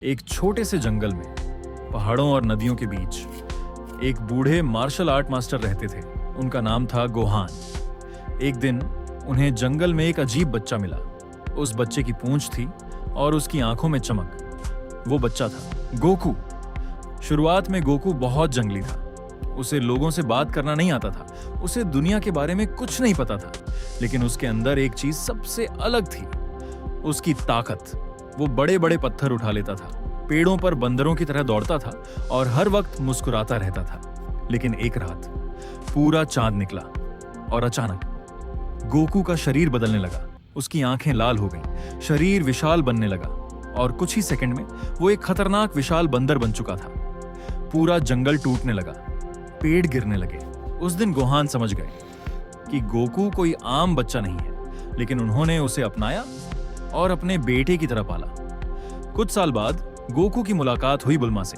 एक छोटे से जंगल में पहाड़ों और नदियों के बीच एक बूढ़े मार्शल आर्ट मास्टर रहते थे। उनका नाम था गोहान। एक दिन उन्हें जंगल में एक अजीब बच्चा मिला। उस बच्चे की पूंछ थी और उसकी आंखों में चमक। वो बच्चा था गोकू। शुरुआत में गोकू बहुत जंगली था। उसे लोगों से बात करना नहीं आता था। उसे दुनिया के बारे में कुछ नहीं पता था। लेकिन उसके अंदर एक चीज सबसे अलग थी, उसकी ताकत। वो बड़े बड़े पत्थर उठा लेता था, पेड़ों पर बंदरों की तरह दौड़ता था और हर वक्त मुस्कुराता रहता था। लेकिन एक रात पूरा चांद निकला और अचानक गोकू का शरीर बदलने लगा। उसकी आंखें लाल हो गईं, शरीर विशाल बनने लगा और कुछ ही सेकंड में वो एक खतरनाक विशाल बंदर बन चुका था। पूरा जंगल टूटने लगा, पेड़ गिरने लगे। उस दिन गोहान समझ गए कि गोकू कोई आम बच्चा नहीं है, लेकिन उन्होंने उसे अपनाया और अपने बेटे की तरह पाला। कुछ साल बाद गोकू की मुलाकात हुई बुल्मा से।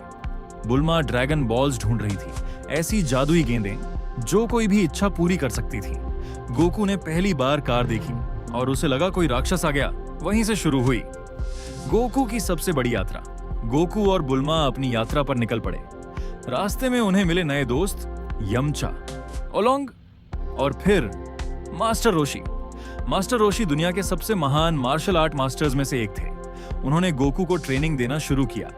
बुल्मा ड्रैगन बॉल्स ढूंढ रही थी, ऐसी जादुई गेंदें जो कोई भी इच्छा पूरी कर सकती थी। गोकू ने पहली बार कार देखी और उसे लगा कोई राक्षस आ गया। वहीं से शुरू हुई गोकू की सबसे बड़ी यात्रा। गोकू और बुल्मा अपनी यात्रा पर निकल पड़े। रास्ते में उन्हें मिले नए दोस्त यमचा, ओलोंग और फिर मास्टर रोशी। मास्टर रोशी दुनिया के सबसे महान मार्शल आर्ट मास्टर्स में से एक थे। उन्होंने गोकू को ट्रेनिंग देना शुरू किया,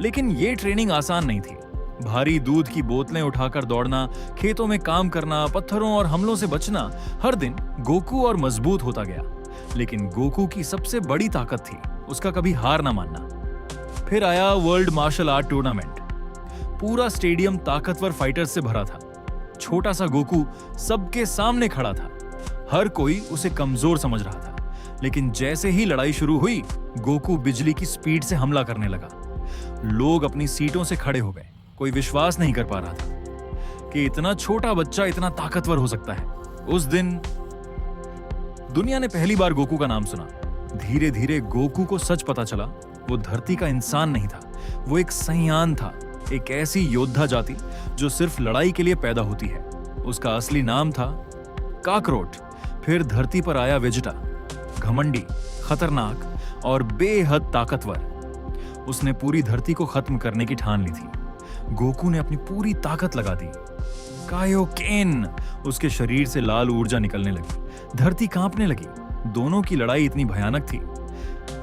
लेकिन ये ट्रेनिंग आसान नहीं थी। भारी दूध की बोतलें उठाकर दौड़ना, खेतों में काम करना, पत्थरों और हमलों से बचना, हर दिन गोकू और मजबूत होता गया। लेकिन गोकू की सबसे बड़ी ताकत थी उसका कभी हार ना मानना। फिर आया वर्ल्ड मार्शल आर्ट टूर्नामेंट। पूरा स्टेडियम ताकतवर फाइटर्स से भरा था। छोटा सा गोकू सबके सामने खड़ा था। हर कोई उसे कमजोर समझ रहा था। लेकिन जैसे ही लड़ाई शुरू हुई, गोकू बिजली की स्पीड से हमला करने लगा। लोग अपनी सीटों से खड़े हो गए। कोई विश्वास नहीं कर पा रहा था कि इतना छोटा बच्चा इतना ताकतवर हो सकता है। उस दिन दुनिया ने पहली बार गोकू का नाम सुना। धीरे धीरे गोकू को सच पता चला, वो धरती का इंसान नहीं था, वो एक सैयान था, एक ऐसी योद्धा जाति जो सिर्फ लड़ाई के लिए पैदा होती है। उसका असली नाम था काकरोट। फिर धरती पर आया वेजिटा, घमंडी, खतरनाक और बेहद ताकतवर। उसने पूरी धरती को खत्म करने की ठान ली थी। गोकू ने अपनी पूरी ताकत लगा दी। कायोकेन, उसके शरीर से लाल ऊर्जा निकलने लगी। धरती कांपने लगी। दोनों की लड़ाई इतनी भयानक थी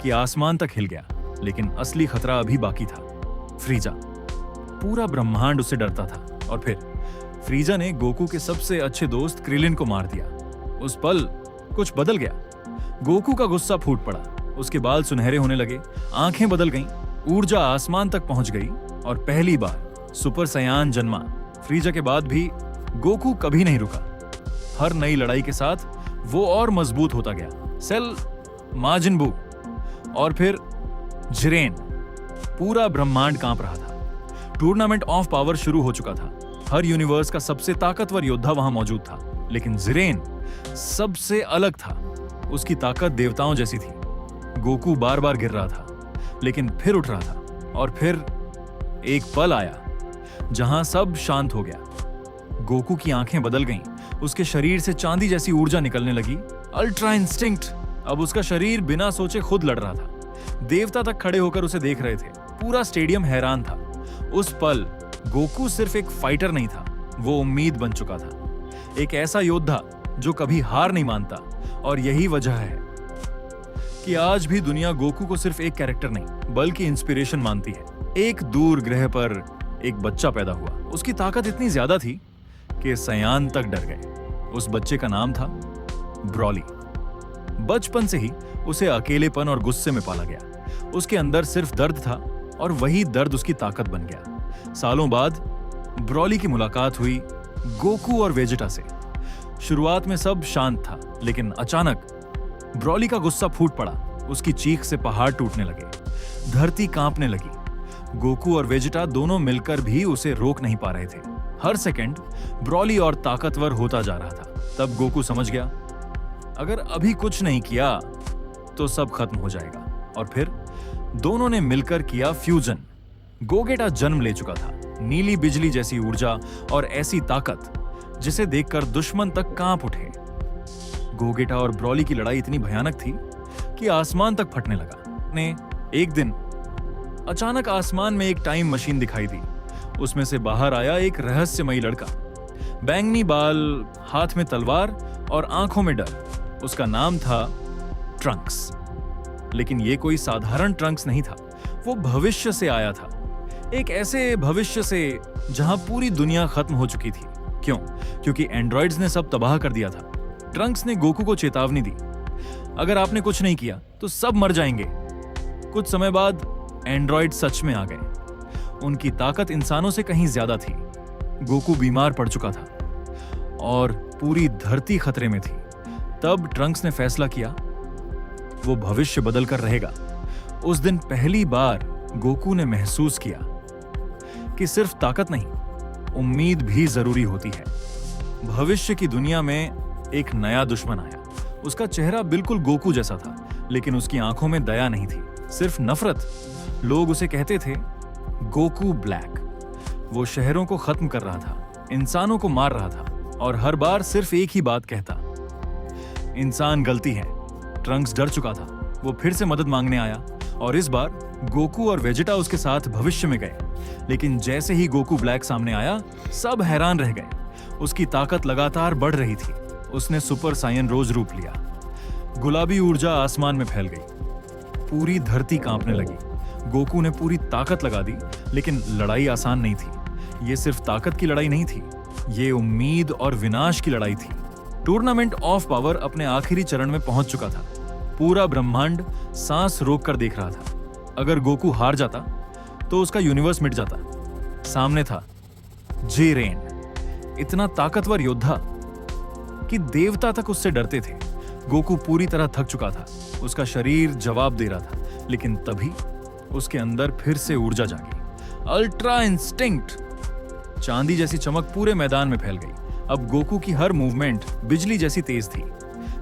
कि आसमान तक हिल गया। लेकिन असली खतरा अभी बाकी था, फ्रीजा। पूरा ब्रह्मांड उससे डरता था। और फिर फ्रीजा ने गोकू के सबसे अच्छे दोस्त क्रिलिन को मार दिया। उस पल कुछ बदल गया। गोकू का गुस्सा फूट पड़ा। उसके बाल सुनहरे होने लगे, आंखें बदल गईं, ऊर्जा आसमान तक पहुंच गई और पहली बार सुपर सयान जन्मा। फ्रीजा के बाद भी गोकू कभी नहीं रुका। हर नई लड़ाई के साथ वो और मजबूत होता गया। सेल, माजिन बू और फिर जिरेन। पूरा ब्रह्मांड कांप रहा था। टूर्नामेंट ऑफ पावर शुरू हो चुका था। हर यूनिवर्स का सबसे ताकतवर योद्धा वहां मौजूद था। लेकिन जिरेन सबसे अलग था। उसकी ताकत देवताओं जैसी थी। गोकू बार बार गिर रहा था, लेकिन फिर उठ रहा था। और फिर एक पल आया जहां सब शांत हो गया। गोकू की आंखें बदल गईं। उसके शरीर से चांदी जैसी ऊर्जा निकलने लगी। Ultra instinct. अब उसका शरीर बिना सोचे खुद लड़ रहा था। देवता तक खड़े होकर उसे देख रहे थे। पूरा स्टेडियम हैरान था। उस पल गोकू सिर्फ एक फाइटर नहीं था, वो उम्मीद बन चुका था। एक ऐसा योद्धा जो कभी हार नहीं मानता। और यही वजह है कि आज भी दुनिया गोकू को सिर्फ एक कैरेक्टर नहीं बल्कि इंस्पिरेशन मानती है। एक दूर ग्रह पर एक बच्चा पैदा हुआ। उसकी ताकत इतनी ज्यादा थी कि सयान तक डर गए। उस बच्चे का नाम था ब्रॉली। बचपन से ही उसे अकेलेपन और गुस्से में पाला गया। उसके अंदर सिर्फ दर्द था और वही दर्द उसकी ताकत बन गया। सालों बाद ब्रॉली की मुलाकात हुई गोकू और वेजिटा से। शुरुआत में सब शांत था, लेकिन अचानक ब्रॉली का गुस्सा फूट पड़ा। उसकी चीख से पहाड़ टूटने लगे, धरती कांपने लगी। गोकू और वेजिटा दोनों मिलकर भी उसे रोक नहीं पा रहे थे। हर सेकंड ब्रॉली और ताकतवर होता जा रहा था। तब गोकू समझ गया, अगर अभी कुछ नहीं किया तो सब खत्म हो जाएगा। और फिर दोनों ने मिलकर किया फ्यूजन। गोगेटा जन्म ले चुका था। नीली बिजली जैसी ऊर्जा और ऐसी ताकत जिसे देखकर दुश्मन तक कांप उठे। गोगेटा और ब्रॉली की लड़ाई इतनी भयानक थी कि आसमान तक फटने लगा। ने एक दिन अचानक आसमान में एक टाइम मशीन दिखाई दी। उसमें से बाहर आया एक रहस्यमयी लड़का, बैंगनी बाल, हाथ में तलवार और आंखों में डर। उसका नाम था ट्रंक्स। लेकिन ये कोई साधारण ट्रंक्स नहीं था, वो भविष्य से आया था। एक ऐसे भविष्य से जहां पूरी दुनिया खत्म हो चुकी थी। क्यों? क्योंकि एंड्रॉइड्स ने सब तबाह कर दिया था। ट्रंक्स ने गोकू को चेतावनी दी, अगर आपने कुछ नहीं किया तो सब मर जाएंगे। कुछ समय बाद एंड्रॉइड सच में आ गए। उनकी ताकत इंसानों से कहीं ज्यादा थी। गोकू बीमार पड़ चुका था और पूरी धरती खतरे में थी। तब ट्रंक्स ने फैसला किया वो भविष्य बदल कर रहेगा। उस दिन पहली बार गोकू ने महसूस किया कि सिर्फ ताकत नहीं, उम्मीद भी जरूरी होती है। भविष्य की दुनिया में एक नया दुश्मन आया। उसका चेहरा बिल्कुल गोकू जैसा था, लेकिन उसकी आंखों में दया नहीं थी, सिर्फ नफरत। लोग उसे कहते थे गोकू ब्लैक। वो शहरों को खत्म कर रहा था, इंसानों को मार रहा था और हर बार सिर्फ एक ही बात कहता, इंसान गलती है। ट्रंक्स डर चुका था। वो फिर से मदद मांगने आया और इस बार गोकू और वेजिटा उसके साथ भविष्य में गए। लेकिन जैसे ही गोकू ब्लैक सामने आया, सब हैरान रह गए। उसकी ताकत लगातार बढ़ रही थी। उसने सुपर साइयन रोज रूप लिया। गुलाबी ऊर्जा आसमान में फैल गई। पूरी धरती कांपने लगी। गोकू ने पूरी ताकत लगा दी, लेकिन लड़ाई आसान नहीं थी। ये सिर्फ ताकत की लड़ाई नहीं थी, ये उम्मीद और विनाश की लड़ाई थी। टूर्नामेंट ऑफ पावर अपने आखिरी चरण में पहुंच चुका था। पूरा ब्रह्मांड सांस रोक कर देख रहा था। अगर गोकू हार जाता तो उसका यूनिवर्स मिट जाता। सामने था जेरेन, इतना ताकतवर योद्धा कि देवता तक उससे डरते थे। गोकू पूरी तरह थक चुका था। उसका शरीर जवाब दे रहा था, लेकिन तभी उसके अंदर फिर से ऊर्जा जागी। Ultra instinct. चांदी जैसी चमक पूरे मैदान में फैल गई। अब गोकू की हर मूवमेंट बिजली जैसी तेज थी।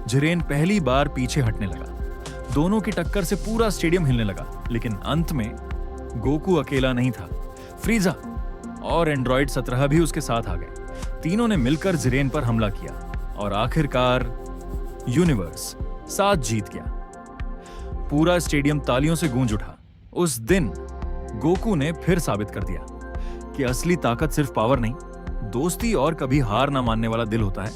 जिरेन पहली बार पीछे हटने लगा। दोनों की टक्कर से पूरा स्टेडियम हिलने लगा। लेकिन अंत में गोकू अकेला नहीं था। फ्रीजा और एंड्रॉइड 17 भी उसके साथ आ गए। तीनों ने मिलकर जिरेन पर हमला किया और आखिरकार यूनिवर्स साथ जीत गया। पूरा स्टेडियम तालियों से गूंज उठा। उस दिन गोकू ने फिर साबित कर दिया कि असली ताकत सिर्फ पावर नहीं, दोस्ती और कभी हार ना मानने वाला दिल होता है।